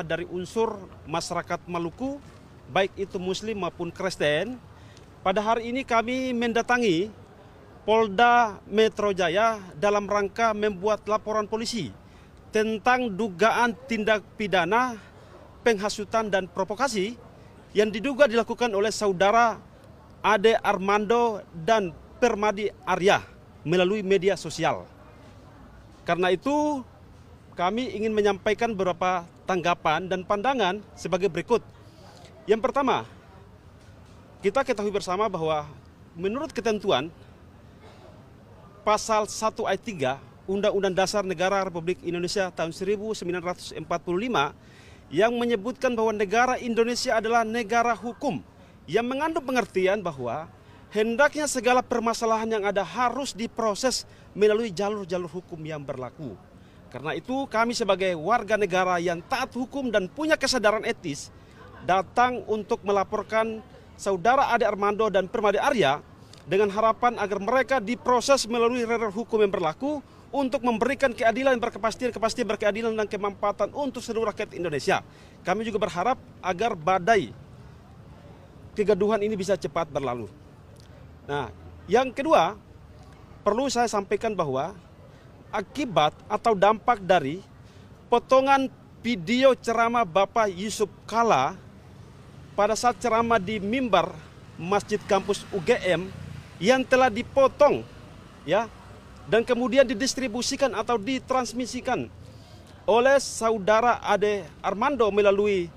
dari unsur masyarakat Maluku, baik itu Muslim maupun Kristen. Pada hari ini kami mendatangi Polda Metro Jaya dalam rangka membuat laporan polisi tentang dugaan tindak pidana penghasutan dan provokasi yang diduga dilakukan oleh saudara Ade Armando dan Permadi Arya melalui media sosial. Karena itu kami ingin menyampaikan beberapa tanggapan dan pandangan sebagai berikut. Yang pertama, kita ketahui bersama bahwa menurut ketentuan Pasal 1 ayat 3 Undang-Undang Dasar Negara Republik Indonesia tahun 1945 yang menyebutkan bahwa negara Indonesia adalah negara hukum yang mengandung pengertian bahwa hendaknya segala permasalahan yang ada harus diproses melalui jalur-jalur hukum yang berlaku. Karena itu kami sebagai warga negara yang taat hukum dan punya kesadaran etis datang untuk melaporkan saudara Ade Armando dan Permadi Arya dengan harapan agar mereka diproses melalui jalur hukum yang berlaku untuk memberikan keadilan, kepastian berkeadilan dan kemanfaatan untuk seluruh rakyat Indonesia. Kami juga berharap agar badai kegaduhan ini bisa cepat berlalu. Nah, yang kedua, perlu saya sampaikan bahwa akibat atau dampak dari potongan video ceramah Bapak Yusuf Kalla pada saat ceramah di mimbar Masjid Kampus UGM yang telah dipotong ya dan kemudian didistribusikan atau ditransmisikan oleh saudara Ade Armando melalui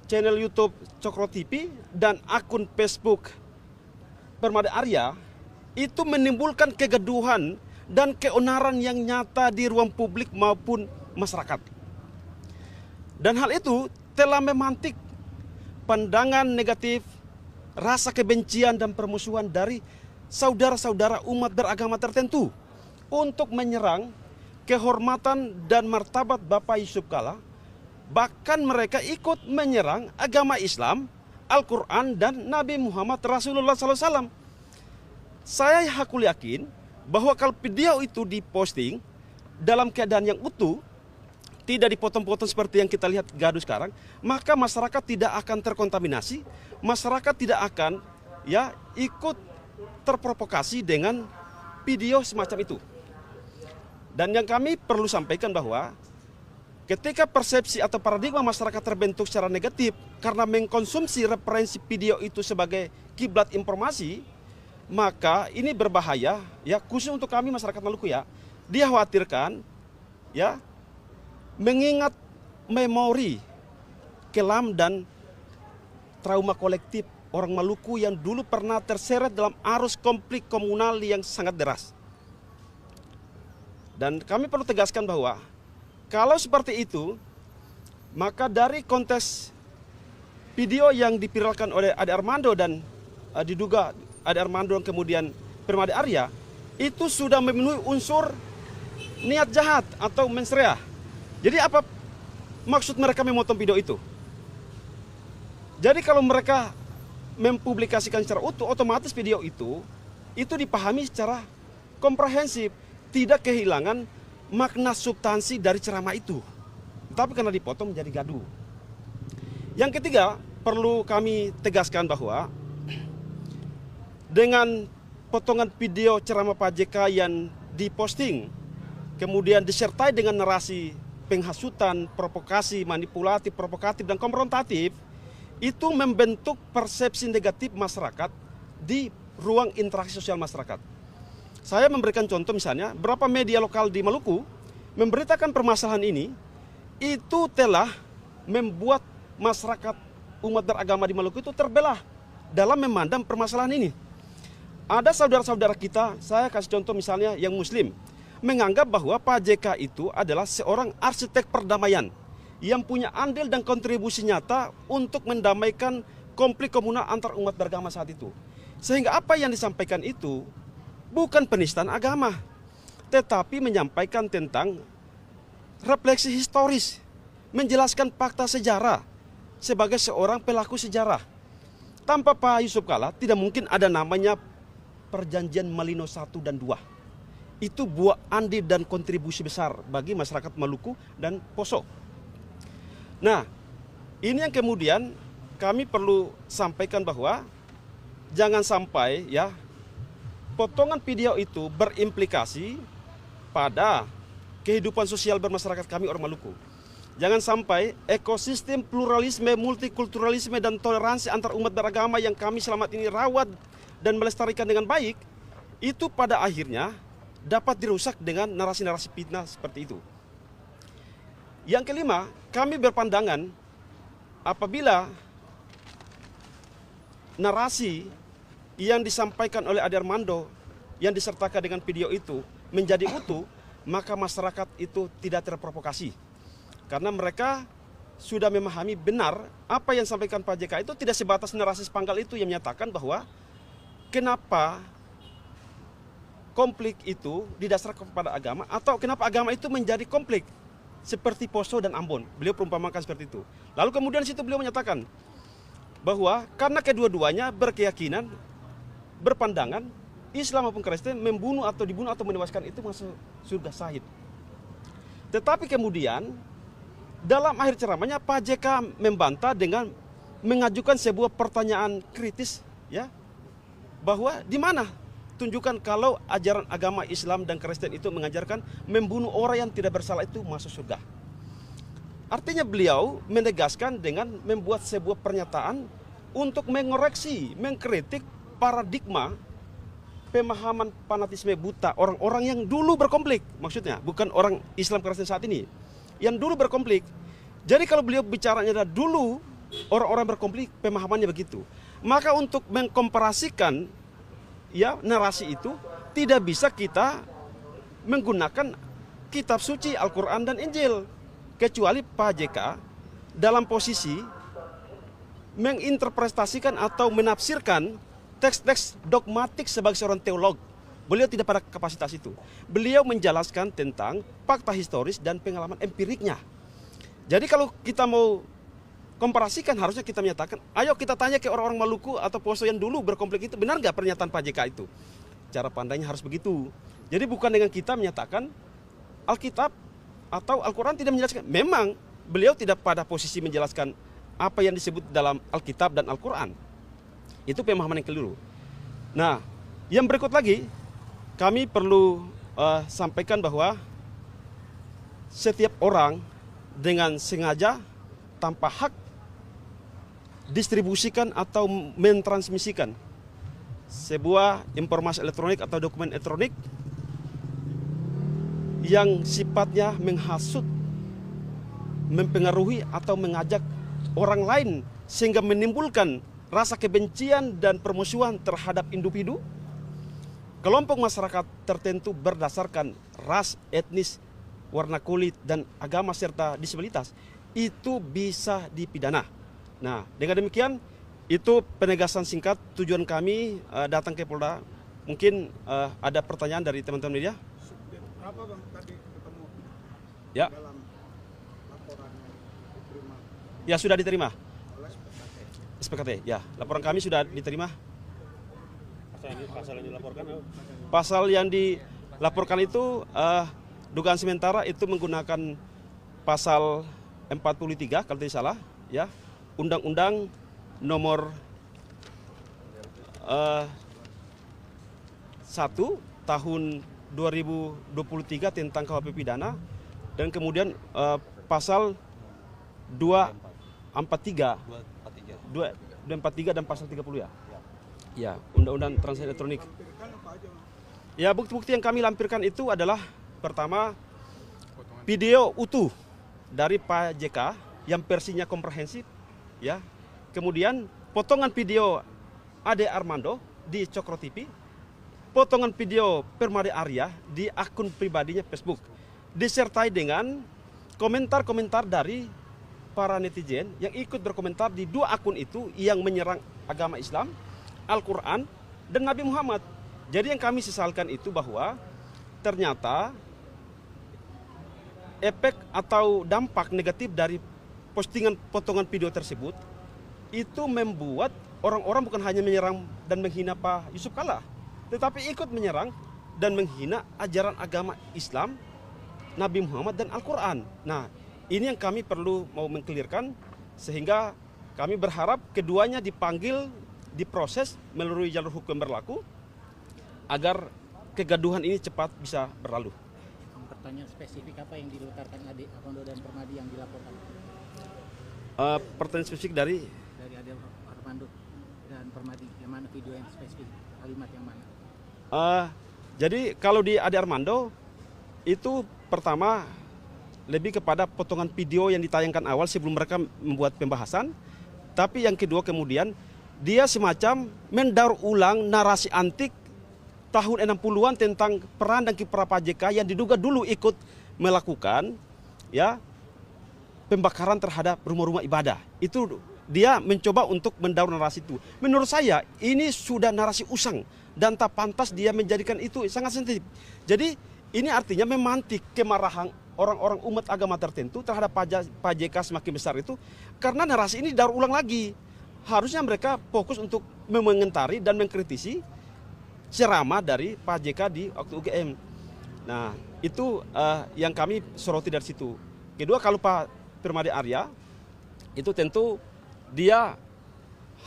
channel YouTube Cokro TV dan akun Facebook Permadi Arya, itu menimbulkan kegaduhan dan keonaran yang nyata di ruang publik maupun masyarakat. Dan hal itu telah memantik pandangan negatif, rasa kebencian dan permusuhan dari saudara-saudara umat beragama tertentu untuk menyerang kehormatan dan martabat Bapak Yusuf Kalla. Bahkan mereka ikut menyerang agama Islam, Al-Quran dan Nabi Muhammad Rasulullah SAW. Saya hakul yakin bahwa kalau video itu diposting dalam keadaan yang utuh, tidak dipotong-potong seperti yang kita lihat gaduh sekarang, maka masyarakat tidak akan terkontaminasi, masyarakat tidak akan ikut terprovokasi dengan video semacam itu. Dan yang kami perlu sampaikan bahwa ketika persepsi atau paradigma masyarakat terbentuk secara negatif karena mengkonsumsi referensi video itu sebagai kiblat informasi, maka ini berbahaya khusus untuk kami masyarakat Maluku dikhawatirkan mengingat memori kelam dan trauma kolektif orang Maluku yang dulu pernah terseret dalam arus konflik komunal yang sangat deras. Dan kami perlu tegaskan bahwa kalau seperti itu, maka dari konteks video yang dipiralkan oleh Ade Armando dan diduga Ade Armando dan kemudian Permadi Arya, itu sudah memenuhi unsur niat jahat atau mensreah. Jadi apa maksud mereka memotong video itu? Jadi kalau mereka mempublikasikan secara utuh, otomatis video itu dipahami secara komprehensif, tidak kehilangan makna substansi dari ceramah itu. Tapi karena dipotong menjadi gaduh. Yang ketiga, perlu kami tegaskan bahwa dengan potongan video ceramah Pak JK yang diposting, kemudian disertai dengan narasi penghasutan, provokasi, manipulatif, provokatif, dan konfrontatif, itu membentuk persepsi negatif masyarakat di ruang interaksi sosial masyarakat. Saya memberikan contoh misalnya, beberapa media lokal di Maluku memberitakan permasalahan ini, itu telah membuat masyarakat umat beragama di Maluku itu terbelah dalam memandang permasalahan ini. Ada saudara-saudara kita, saya kasih contoh misalnya yang Muslim, menganggap bahwa Pak JK itu adalah seorang arsitek perdamaian yang punya andil dan kontribusi nyata untuk mendamaikan konflik komunal antar umat beragama saat itu. Sehingga apa yang disampaikan itu bukan penistaan agama, tetapi menyampaikan tentang refleksi historis, menjelaskan fakta sejarah sebagai seorang pelaku sejarah. Tanpa Pak Yusuf Kalla tidak mungkin ada namanya Perjanjian Malino 1 dan 2. Itu buah andil dan kontribusi besar bagi masyarakat Maluku dan Poso. Nah, ini yang kemudian kami perlu sampaikan bahwa jangan sampai ya potongan video itu berimplikasi pada kehidupan sosial bermasyarakat kami orang Maluku. Jangan sampai ekosistem pluralisme, multikulturalisme, dan toleransi antar umat beragama yang kami selama ini rawat dan melestarikan dengan baik, itu pada akhirnya dapat dirusak dengan narasi-narasi fitnah seperti itu. Yang kelima, kami berpandangan apabila narasi yang disampaikan oleh Ade Armando yang disertakan dengan video itu menjadi utuh, maka masyarakat itu tidak terprovokasi. Karena mereka sudah memahami benar apa yang disampaikan Pak JK itu tidak sebatas narasi sepanggal itu yang menyatakan bahwa kenapa konflik itu didasarkan kepada agama atau kenapa agama itu menjadi konflik seperti Poso dan Ambon. Beliau perumpamakan seperti itu. Lalu kemudian situ beliau menyatakan bahwa karena kedua-duanya berkeyakinan, berpandangan Islam maupun Kristen membunuh atau dibunuh atau menewaskan itu masuk surga sahid. Tetapi kemudian dalam akhir ceramahnya Pak JK membantah dengan mengajukan sebuah pertanyaan kritis, ya, bahwa di mana tunjukkan kalau ajaran agama Islam dan Kristen itu mengajarkan membunuh orang yang tidak bersalah itu masuk surga. Artinya beliau menegaskan dengan membuat sebuah pernyataan untuk mengoreksi, mengkritik paradigma pemahaman fanatisme buta orang-orang yang dulu berkonflik, maksudnya bukan orang Islam Kristen saat ini, yang dulu berkonflik. Jadi kalau beliau bicaranya adalah dulu orang-orang berkonflik, pemahamannya begitu. Maka untuk mengkomparasikan ya narasi itu tidak bisa kita menggunakan kitab suci Al-Quran dan Injil, kecuali Pak JK dalam posisi menginterpretasikan atau menafsirkan teks-teks dogmatik sebagai seorang teolog. Beliau tidak pada kapasitas itu. Beliau menjelaskan tentang fakta historis dan pengalaman empiriknya. Jadi kalau kita mau komparasikan harusnya kita menyatakan, ayo kita tanya ke orang-orang Maluku atau Poso yang dulu berkonflik itu, benar nggak pernyataan Pak JK itu? Cara pandangnya harus begitu. Jadi bukan dengan kita menyatakan Alkitab atau Al-Quran tidak menjelaskan. Memang beliau tidak pada posisi menjelaskan apa yang disebut dalam Alkitab dan Al-Quran. Itu pemahaman yang keliru. Nah, yang berikut lagi, kami perlu sampaikan bahwa setiap orang dengan sengaja tanpa hak distribusikan atau mentransmisikan sebuah informasi elektronik atau dokumen elektronik yang sifatnya menghasut, mempengaruhi atau mengajak orang lain sehingga menimbulkan rasa kebencian dan permusuhan terhadap individu, kelompok masyarakat tertentu berdasarkan ras, etnis, warna kulit, dan agama serta disabilitas, itu bisa dipidana. Nah, dengan demikian itu penegasan singkat tujuan kami datang ke Polda. Mungkin ada pertanyaan dari teman-teman media? Berapa Bang tadi ketemu ya dalam laporan yang diterima? Ya, sudah diterima. Oleh SPKT, ya, laporan kami sudah diterima. Pasal yang dilaporkan? Pasal yang dilaporkan itu dugaan sementara itu menggunakan pasal 43 kalau tidak salah, ya, Undang-Undang Nomor 1 Tahun 2023 tentang KUHP pidana, dan kemudian pasal 243 dan pasal 30 ya. Ya, Undang-Undang Transaksi Elektronik. Ya, bukti-bukti yang kami lampirkan itu adalah pertama video utuh dari Pak JK yang versinya komprehensif, ya. Kemudian potongan video Ade Armando di Cokro TV, potongan video Permade Arya di akun pribadinya Facebook, disertai dengan komentar-komentar dari para netizen yang ikut berkomentar di dua akun itu yang menyerang agama Islam, Al-Quran, dan Nabi Muhammad. Jadi yang kami sesalkan itu bahwa ternyata efek atau dampak negatif dari postingan potongan video tersebut itu membuat orang-orang bukan hanya menyerang dan menghina Pak Yusuf Kalla, tetapi ikut menyerang dan menghina ajaran agama Islam, Nabi Muhammad, dan Al-Quran. Nah, ini yang kami perlu mau mengklirkan, sehingga kami berharap keduanya dipanggil, diproses melalui jalur hukum berlaku agar kegaduhan ini cepat bisa berlalu. Pertanyaan spesifik apa yang dilontarkan Ade Armando dan Permadi yang dilaporkan? Pertanyaan spesifik dari Ade Armando dan Permadi, yang mana video yang spesifik, kalimat yang mana? Jadi kalau di Ade Armando itu pertama lebih kepada potongan video yang ditayangkan awal sebelum mereka membuat pembahasan. Tapi yang kedua kemudian dia semacam mendaur ulang narasi antik tahun 60-an tentang peran dan kiprah Pak JK yang diduga dulu ikut melakukan ya pembakaran terhadap rumah-rumah ibadah. Itu dia mencoba untuk mendaur narasi itu. Menurut saya ini sudah narasi usang dan tak pantas dia menjadikan itu sangat sensitif. Jadi ini artinya memantik kemarahan orang-orang umat agama tertentu terhadap Pak JK semakin besar itu karena narasi ini daur ulang lagi. Harusnya mereka fokus untuk mengomentari dan mengkritisi ceramah dari Pak JK di waktu UGM. Nah, itu yang kami soroti dari situ. Kedua, kalau Pak Permadi Arya, itu tentu dia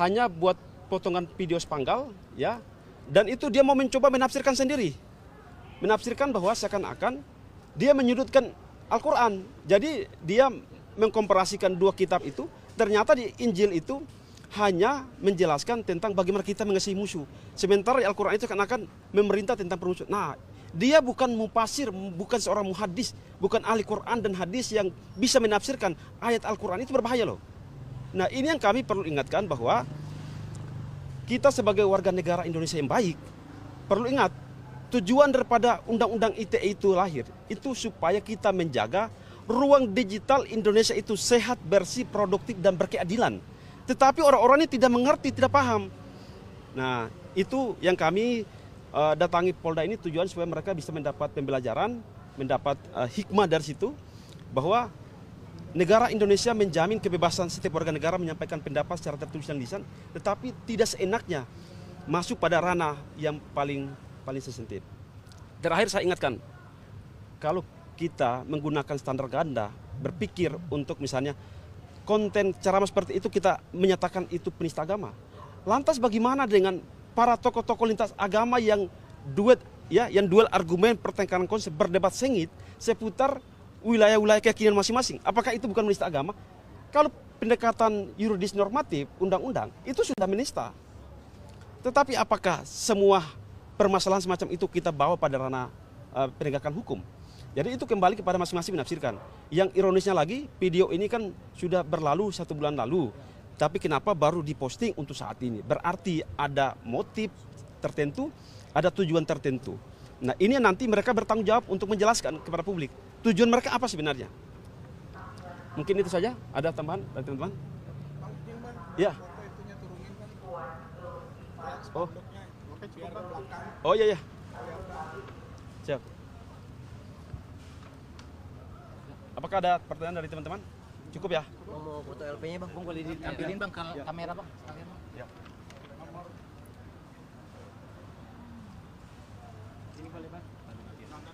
hanya buat potongan video sepanggal, ya, dan itu dia mau mencoba menafsirkan sendiri. Menafsirkan bahwa seakan-akan dia menyudutkan Al-Quran. Jadi dia mengkomparasikan dua kitab itu, ternyata di Injil itu hanya menjelaskan tentang bagaimana kita mengasihi musuh. Sementara Al-Quran itu akan memerintah tentang permusuhan. Nah, dia bukan mufasir, bukan seorang muhadis, bukan ahli Quran dan hadis yang bisa menafsirkan ayat Al-Quran, itu berbahaya loh. Nah, ini yang kami perlu ingatkan bahwa kita sebagai warga negara Indonesia yang baik, perlu ingat, tujuan daripada Undang-Undang ITE itu lahir, itu supaya kita menjaga ruang digital Indonesia itu sehat, bersih, produktif, dan berkeadilan. Tetapi orang-orang ini tidak mengerti, tidak paham. Nah, itu yang kami datangi Polda ini tujuan supaya mereka bisa mendapat pembelajaran, mendapat hikmah dari situ, bahwa negara Indonesia menjamin kebebasan setiap warga negara menyampaikan pendapat secara tertulis dan lisan, tetapi tidak seenaknya masuk pada ranah yang paling sensitif. Terakhir saya ingatkan, kalau kita menggunakan standar ganda, berpikir untuk misalnya konten ceramah seperti itu kita menyatakan itu penista agama. Lantas bagaimana dengan para tokoh-tokoh lintas agama yang duel argumen, pertengkaran konsep, berdebat sengit seputar wilayah-wilayah keyakinan masing-masing? Apakah itu bukan menista agama? Kalau pendekatan yuridis normatif, undang-undang, itu sudah menista. Tetapi apakah semua permasalahan semacam itu kita bawa pada ranah penegakan hukum? Jadi itu kembali kepada masing-masing menafsirkan. Yang ironisnya lagi, video ini kan sudah berlalu 1 bulan lalu. Tapi kenapa baru diposting untuk saat ini? Berarti ada motif tertentu, ada tujuan tertentu. Nah, ini nanti mereka bertanggung jawab untuk menjelaskan kepada publik. Tujuan mereka apa sebenarnya? Mungkin itu saja. Ada tambahan dari teman-teman? Ya. Oh iya ya. Siap. Apakah ada pertanyaan dari teman-teman? Cukup ya? Mau foto LP-nya bang, boleh ditampilin bang kamera bang. Ya. Ini boleh bang.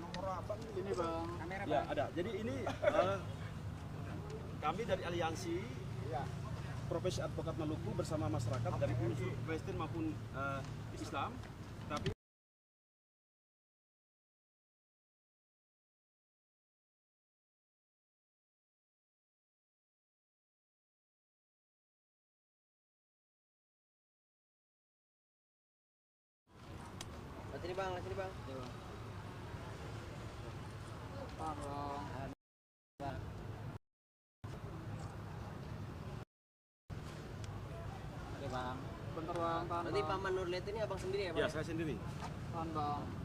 Nomor apa ini bang? Kamera Ya bang. ada. Jadi ini kami dari aliansi Profesi Advokat Maluku bersama masyarakat dari unsur Kristen maupun Islam. Tapi Sini bang, sini bang. Oke bang. Bentar bang, tahan Nanti bang. Paman Nurlet ini abang sendiri ya bang? ya saya sendiri. Tahan bang.